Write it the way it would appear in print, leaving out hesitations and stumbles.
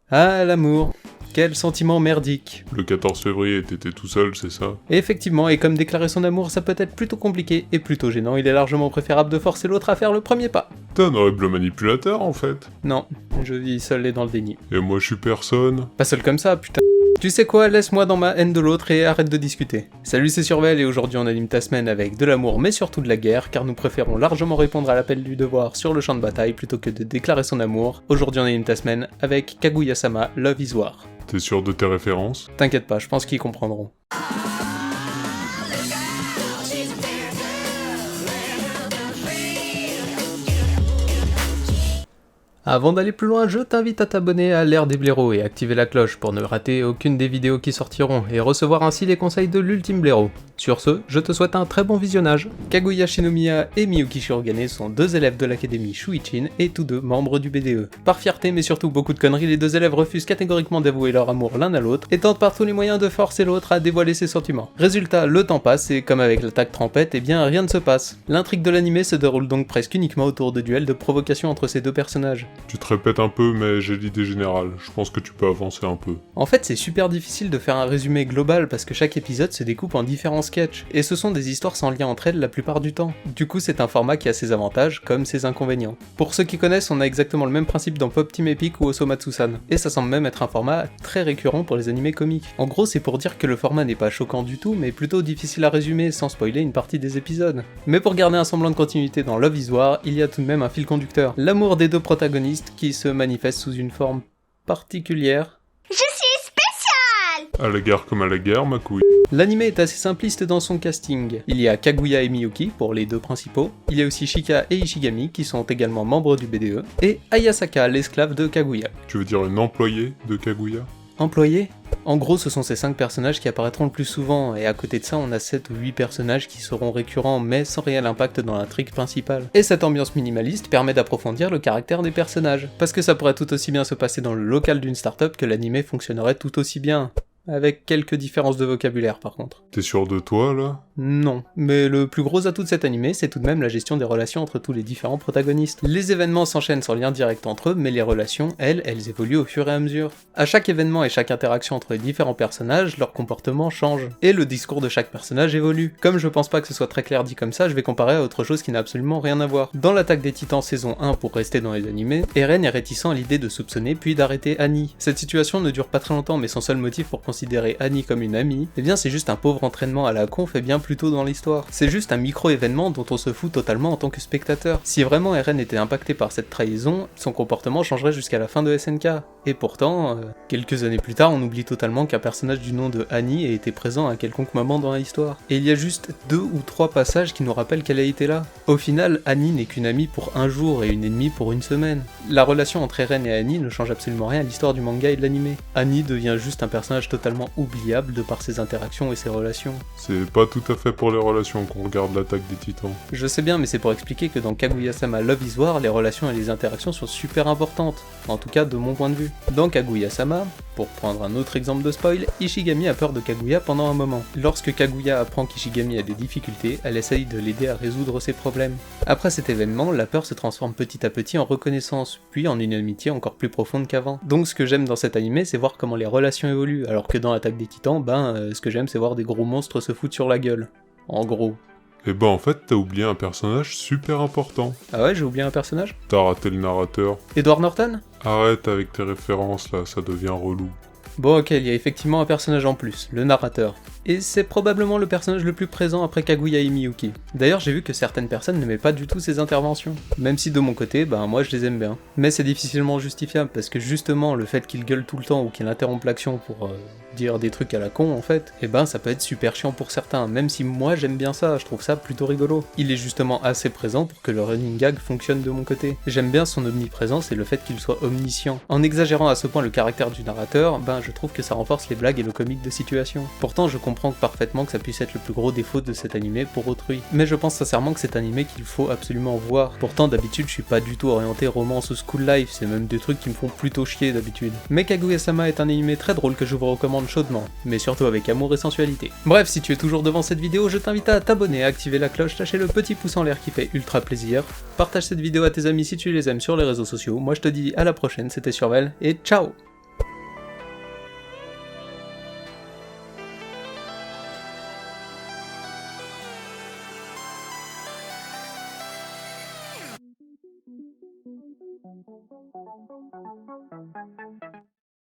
Ah, l'amour. Quel sentiment merdique. Le 14 février, t'étais tout seul, c'est ça? Et effectivement, et comme déclarer son amour, ça peut être plutôt compliqué et plutôt gênant, il est largement préférable de forcer l'autre à faire le premier pas. T'es un horrible manipulateur, en fait. Non, je vis seul et dans le déni. Et moi, je suis personne. Pas seul comme ça, putain. Tu sais quoi, laisse-moi dans ma haine de l'autre et arrête de discuter. Salut, c'est Survel et aujourd'hui on anime ta semaine avec de l'amour mais surtout de la guerre, car nous préférons largement répondre à l'appel du devoir sur le champ de bataille plutôt que de déclarer son amour. Aujourd'hui on anime ta semaine avec Kaguya-sama Love is War. T'es sûr de tes références? T'inquiète pas, je pense qu'ils comprendront. Avant d'aller plus loin, je t'invite à t'abonner à l'ère des blaireaux et activer la cloche pour ne rater aucune des vidéos qui sortiront et recevoir ainsi les conseils de l'ultime blaireau. Sur ce, je te souhaite un très bon visionnage. Kaguya Shinomiya et Miyuki Shirogane sont deux élèves de l'académie Shuichin et tous deux membres du BDE. Par fierté mais surtout beaucoup de conneries, les deux élèves refusent catégoriquement d'avouer leur amour l'un à l'autre et tentent par tous les moyens de forcer l'autre à dévoiler ses sentiments. Résultat, le temps passe et comme avec l'attaque trempette, eh bien rien ne se passe. L'intrigue de l'anime se déroule donc presque uniquement autour de duels de provocation entre ces deux personnages. Tu te répètes un peu, mais j'ai l'idée générale. Je pense que tu peux avancer un peu. En fait, c'est super difficile de faire un résumé global parce que chaque épisode se découpe en différents sketchs, et ce sont des histoires sans lien entre elles la plupart du temps. Du coup, c'est un format qui a ses avantages comme ses inconvénients. Pour ceux qui connaissent, on a exactement le même principe dans Pop Team Epic ou Osomatsu-san, et ça semble même être un format très récurrent pour les animés comiques. En gros, c'est pour dire que le format n'est pas choquant du tout, mais plutôt difficile à résumer sans spoiler une partie des épisodes. Mais pour garder un semblant de continuité dans Love is War, il y a tout de même un fil conducteur. L'amour des deux protagonistes qui se manifeste sous une forme particulière. Je suis spécial! À la guerre comme à la guerre, ma couille. L'anime est assez simpliste dans son casting. Il y a Kaguya et Miyuki pour les deux principaux, il y a aussi Shika et Ishigami qui sont également membres du BDE, et Ayasaka, l'esclave de Kaguya. Tu veux dire une employée de Kaguya? Employé? En gros, ce sont ces 5 personnages qui apparaîtront le plus souvent, et à côté de ça, on a 7 ou 8 personnages qui seront récurrents mais sans réel impact dans l'intrigue principale. Et cette ambiance minimaliste permet d'approfondir le caractère des personnages, parce que ça pourrait tout aussi bien se passer dans le local d'une startup que l'anime fonctionnerait tout aussi bien. Avec quelques différences de vocabulaire par contre. T'es sûr de toi, là? Non, mais le plus gros atout de cet animé, c'est tout de même la gestion des relations entre tous les différents protagonistes. Les événements s'enchaînent sans lien direct entre eux, mais les relations, elles évoluent au fur et à mesure. À chaque événement et chaque interaction entre les différents personnages, leur comportement change, et le discours de chaque personnage évolue. Comme je pense pas que ce soit très clair dit comme ça, je vais comparer à autre chose qui n'a absolument rien à voir. Dans l'Attaque des Titans saison 1, pour rester dans les animés, Eren est réticent à l'idée de soupçonner puis d'arrêter Annie. Cette situation ne dure pas très longtemps, mais son seul motif pour considérer Annie comme une amie, eh bien c'est juste un pauvre entraînement à la con fait bien plus tôt dans l'histoire. C'est juste un micro-événement dont on se fout totalement en tant que spectateur. Si vraiment Eren était impacté par cette trahison, son comportement changerait jusqu'à la fin de SNK. Et pourtant, quelques années plus tard, on oublie totalement qu'un personnage du nom de Annie ait été présent à quelconque moment dans l'histoire. Et il y a juste 2 ou 3 passages qui nous rappellent qu'elle a été là. Au final, Annie n'est qu'une amie pour un jour et une ennemie pour une semaine. La relation entre Eren et Annie ne change absolument rien à l'histoire du manga et de l'anime. Annie devient juste un personnage totalement oubliable de par ses interactions et ses relations. C'est pas tout à fait pour les relations qu'on regarde l'Attaque des Titans. Je sais bien, mais c'est pour expliquer que dans Kaguya-sama Love is War, les relations et les interactions sont super importantes, en tout cas de mon point de vue. Dans Kaguya-sama, pour prendre un autre exemple de spoil, Ishigami a peur de Kaguya pendant un moment. Lorsque Kaguya apprend qu'Ishigami a des difficultés, elle essaye de l'aider à résoudre ses problèmes. Après cet événement, la peur se transforme petit à petit en reconnaissance, puis en une amitié encore plus profonde qu'avant. Donc ce que j'aime dans cet animé, c'est voir comment les relations évoluent, alors que dans l'Attaque des Titans, ce que j'aime c'est voir des gros monstres se foutre sur la gueule. En gros. Et bah en fait, t'as oublié un personnage super important. Ah ouais, j'ai oublié un personnage? T'as raté le narrateur. Edward Norton? Arrête avec tes références là, ça devient relou. Bon ok, il y a effectivement un personnage en plus, le narrateur. Et c'est probablement le personnage le plus présent après Kaguya et Miyuki. D'ailleurs j'ai vu que certaines personnes n'aimaient pas du tout ses interventions. Même si de mon côté, moi je les aime bien. Mais c'est difficilement justifiable parce que justement le fait qu'il gueule tout le temps ou qu'il interrompe l'action pour dire des trucs à la con en fait, ça peut être super chiant pour certains, même si moi j'aime bien ça, je trouve ça plutôt rigolo. Il est justement assez présent pour que le running gag fonctionne de mon côté. J'aime bien son omniprésence et le fait qu'il soit omniscient. En exagérant à ce point le caractère du narrateur, je trouve que ça renforce les blagues et le comique de situation. Pourtant je comprends parfaitement que ça puisse être le plus gros défaut de cet animé pour autrui. Mais je pense sincèrement que c'est un animé qu'il faut absolument voir. Pourtant d'habitude je suis pas du tout orienté romance ou school life, c'est même des trucs qui me font plutôt chier d'habitude. Mais Kaguya-sama est un animé très drôle que je vous recommande chaudement, mais surtout avec amour et sensualité. Bref, si tu es toujours devant cette vidéo, je t'invite à t'abonner, à activer la cloche, lâcher le petit pouce en l'air qui fait ultra plaisir. Partage cette vidéo à tes amis si tu les aimes sur les réseaux sociaux. Moi je te dis à la prochaine, c'était Survel et ciao!